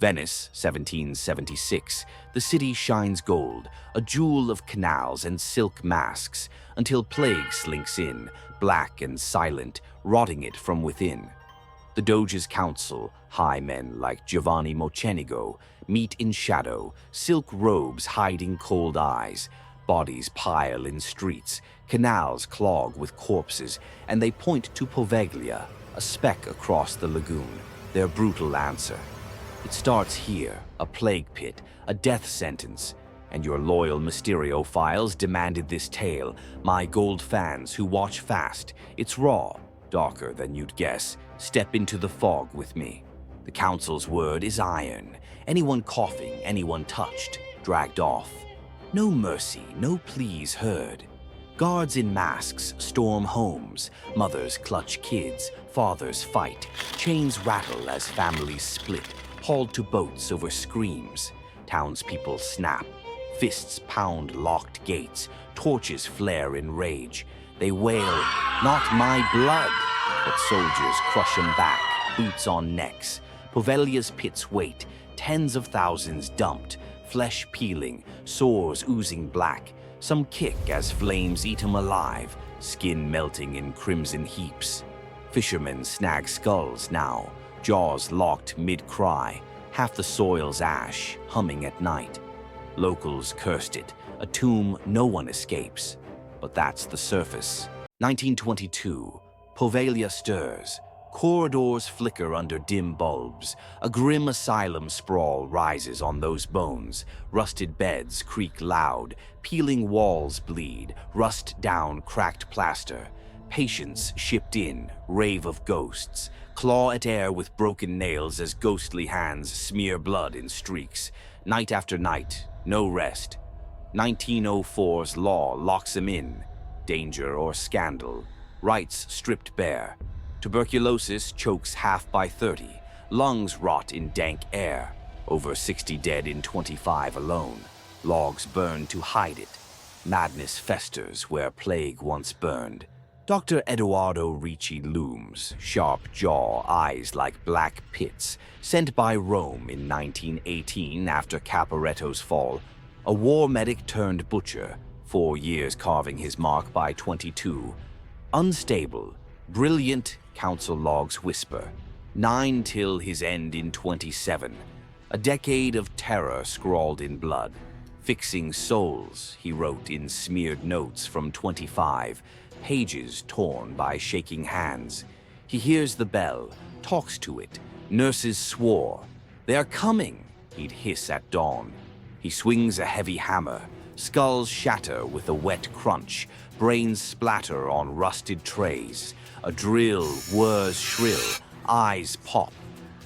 Venice, 1776. The city shines gold, a jewel of canals and silk masks, until plague slinks in, black and silent, rotting it from within. The Doge's council, high men like Giovanni Mocenigo, meet in shadow, silk robes hiding cold eyes. Bodies pile in streets, canals clog with corpses, and they point to Poveglia, a speck across the lagoon, their brutal answer. It starts here, a plague pit, a death sentence, and your loyal Mysteriophiles demanded this tale. My gold fans who watch fast, it's raw, darker than you'd guess. Step into the fog with me. The council's word is iron. Anyone coughing, anyone touched, dragged off. No mercy, no pleas heard. Guards in masks storm homes. Mothers clutch kids. Fathers fight. Chains rattle as families split, hauled to boats over screams. Townspeople snap. Fists pound locked gates. Torches flare in rage. They wail, "Not my blood!" But soldiers crush them back, boots on necks. Poveglia's pits wait, tens of thousands dumped, flesh peeling, sores oozing black. Some kick as flames eat them alive, skin melting in crimson heaps. Fishermen snag skulls now, jaws locked mid-cry, half the soil's ash, humming at night. Locals cursed it, a tomb no one escapes. But that's the surface. 1922. Poveglia stirs. Corridors flicker under dim bulbs. A grim asylum sprawl rises on those bones. Rusted beds creak loud. Peeling walls bleed. Rust down cracked plaster. Patients shipped in. Rave of ghosts. Claw at air with broken nails as ghostly hands smear blood in streaks. Night after night, no rest. 1904's law locks them in. Danger or scandal. Rights stripped bare. Tuberculosis chokes half by 30. Lungs rot in dank air. Over 60 dead in 25 alone. Logs burn to hide it. Madness festers where plague once burned. Dr. Eduardo Ricci looms, sharp jaw, eyes like black pits. Sent by Rome in 1918 after Caporetto's fall. A war medic turned butcher. 4 years carving his mark by 22. Unstable, brilliant, council logs whisper. 9 till his end in 27. A decade of terror scrawled in blood. Fixing souls, he wrote in smeared notes from 25. Pages torn by shaking hands. He hears the bell, talks to it. Nurses swore. "They're coming," he'd hiss at dawn. He swings a heavy hammer. Skulls shatter with a wet crunch. Brains splatter on rusted trays. A drill whirs shrill. Eyes pop.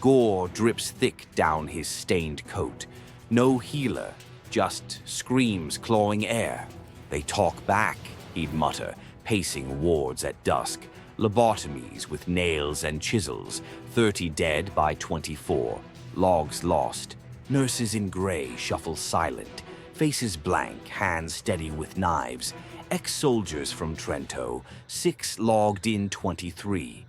Gore drips thick down his stained coat. No healer, just screams clawing air. "They talk back," he'd mutter, pacing wards at dusk. Lobotomies with nails and chisels. 30 dead by 24. Logs lost. Nurses in gray shuffle silent. Faces blank, hands steady with knives. Ex-soldiers from Trento, 6 logged in 23.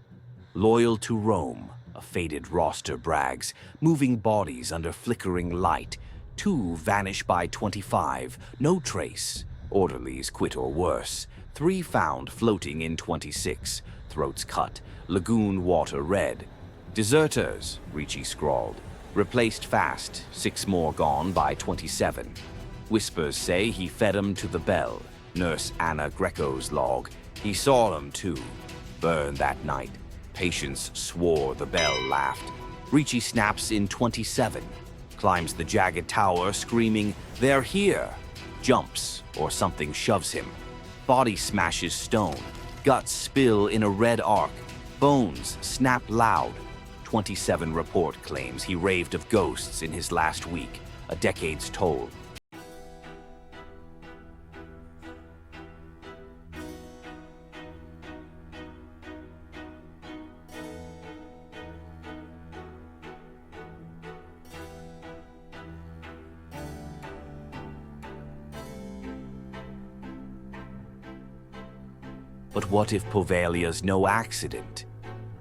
Loyal to Rome, a faded roster brags, moving bodies under flickering light. 2 vanish by 25, no trace. Orderlies quit or worse. 3 found floating in 26, throats cut, lagoon water red. Deserters, Ricci scrawled. Replaced fast, 6 more gone by 27. Whispers say he fed 'em to the bell. Nurse Anna Greco's log. He saw 'em too. Burned that night. Patients swore the bell laughed. Ricci snaps in 27. Climbs the jagged tower screaming, "They're here!" Jumps, or something shoves him. Body smashes stone. Guts spill in a red arc. Bones snap loud. 27 report claims he raved of ghosts in his last week. A decade's toll. But what if Poveglia's no accident?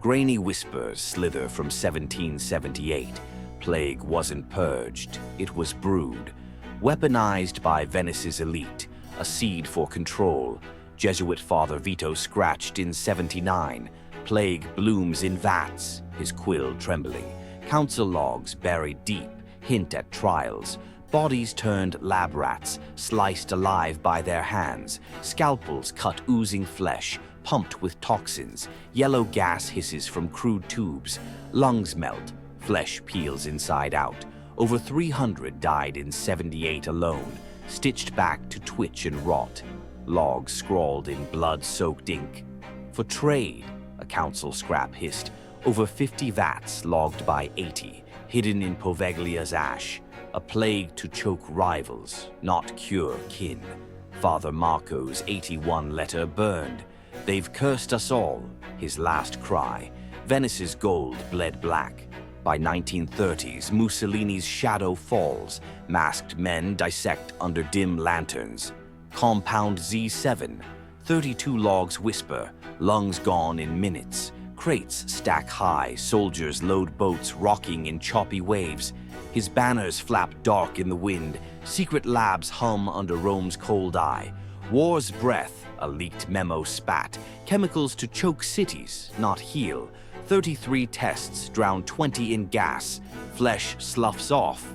Grainy whispers slither from 1778. Plague wasn't purged, it was brewed. Weaponized by Venice's elite, a seed for control. Jesuit Father Vito scratched in 79. Plague blooms in vats, his quill trembling. Council logs buried deep hint at trials. Bodies turned lab rats, sliced alive by their hands. Scalpels cut oozing flesh, pumped with toxins. Yellow gas hisses from crude tubes. Lungs melt, flesh peels inside out. Over 300 died in 78 alone, stitched back to twitch and rot. Logs scrawled in blood-soaked ink. For trade, a council scrap hissed. Over 50 vats logged by 80, hidden in Poveglia's ash. A plague to choke rivals, not cure kin. Father Marco's 81 letter burned. They've cursed us all, his last cry. Venice's gold bled black. By 1930s, Mussolini's shadow falls. Masked men dissect under dim lanterns. Compound Z7, 32 logs whisper, lungs gone in minutes. Crates stack high, soldiers load boats rocking in choppy waves. His banners flap dark in the wind, secret labs hum under Rome's cold eye. War's breath, a leaked memo spat, chemicals to choke cities, not heal. 33 tests drown 20 in gas, flesh sloughs off.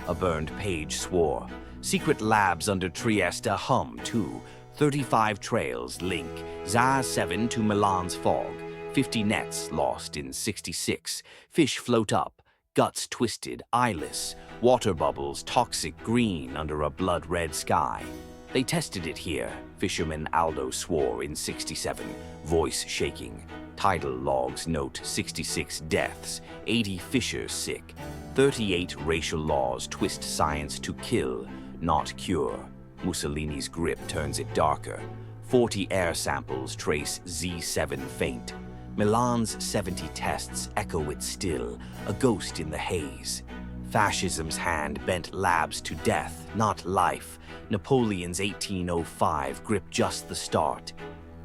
A burned page swore. Secret labs under Trieste hum too. 35 trails link ZA7 to Milan's fog. 50 nets lost in 66. Fish float up, guts twisted, eyeless. Water bubbles toxic green under a blood-red sky. They tested it here, fisherman Aldo swore in 67, voice shaking. Tidal logs note 66 deaths, 80 fishers sick. 38 racial laws twist science to kill, not cure. Mussolini's grip turns it darker. 40 air samples trace Z7 faint. Milan's 70 tests echo it still, a ghost in the haze. Fascism's hand bent labs to death, not life. Napoleon's 1805 gripped just the start.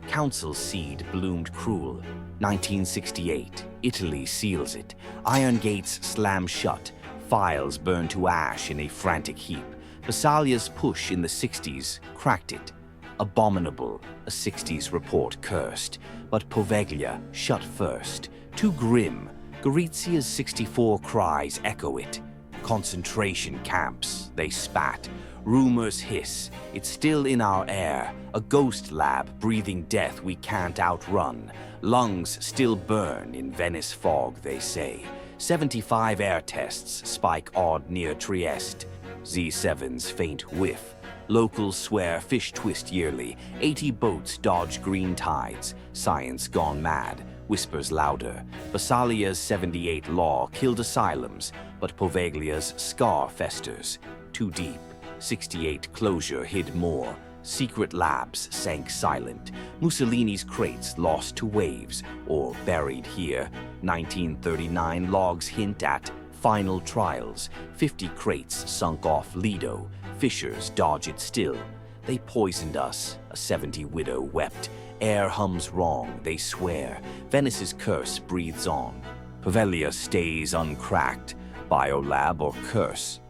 Council's seed bloomed cruel. 1968, Italy seals it. Iron gates slam shut. Files burn to ash in a frantic heap. Basaglia's push in the 60s cracked it. Abominable, a 60s report cursed. But Poveglia shut first. Too grim, Gorizia's 64 cries echo it. Concentration camps, they spat. Rumors hiss, it's still in our air. A ghost lab breathing death we can't outrun. Lungs still burn in Venice fog, they say. 75 air tests spike odd near Trieste. Z7's faint whiff. Locals swear fish twist yearly. 80 boats dodge green tides. Science gone mad, whispers louder. Basaglia's 78 law killed asylums, but Poveglia's scar festers. Too deep. 68 closure hid more. Secret labs sank silent. Mussolini's crates lost to waves, or buried here. 1939 logs hint at final trials. 50 crates sunk off Lido. Fishers dodge it still. They poisoned us, a 70 widow wept. Air hums wrong, they swear. Venice's curse breathes on. Poveglia stays uncracked. Biolab or curse.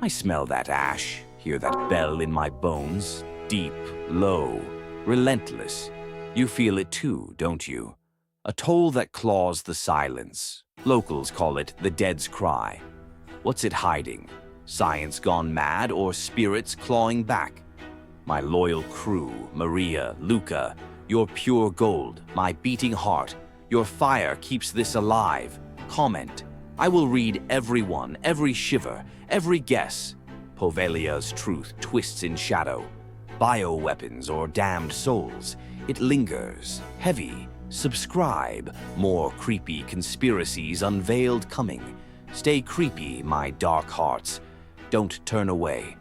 I smell that ash, hear that bell in my bones. Deep, low, relentless. You feel it too, don't you? A toll that claws the silence. Locals call it the dead's cry. What's it hiding? Science gone mad or spirits clawing back? My loyal crew, Maria, Luca, your pure gold, my beating heart, your fire keeps this alive. Comment. I will read every one, every shiver, every guess. Poveglia's truth twists in shadow. Bioweapons or damned souls. It lingers, heavy. Subscribe. More creepy conspiracies unveiled coming. Stay creepy, my dark hearts. Don't turn away.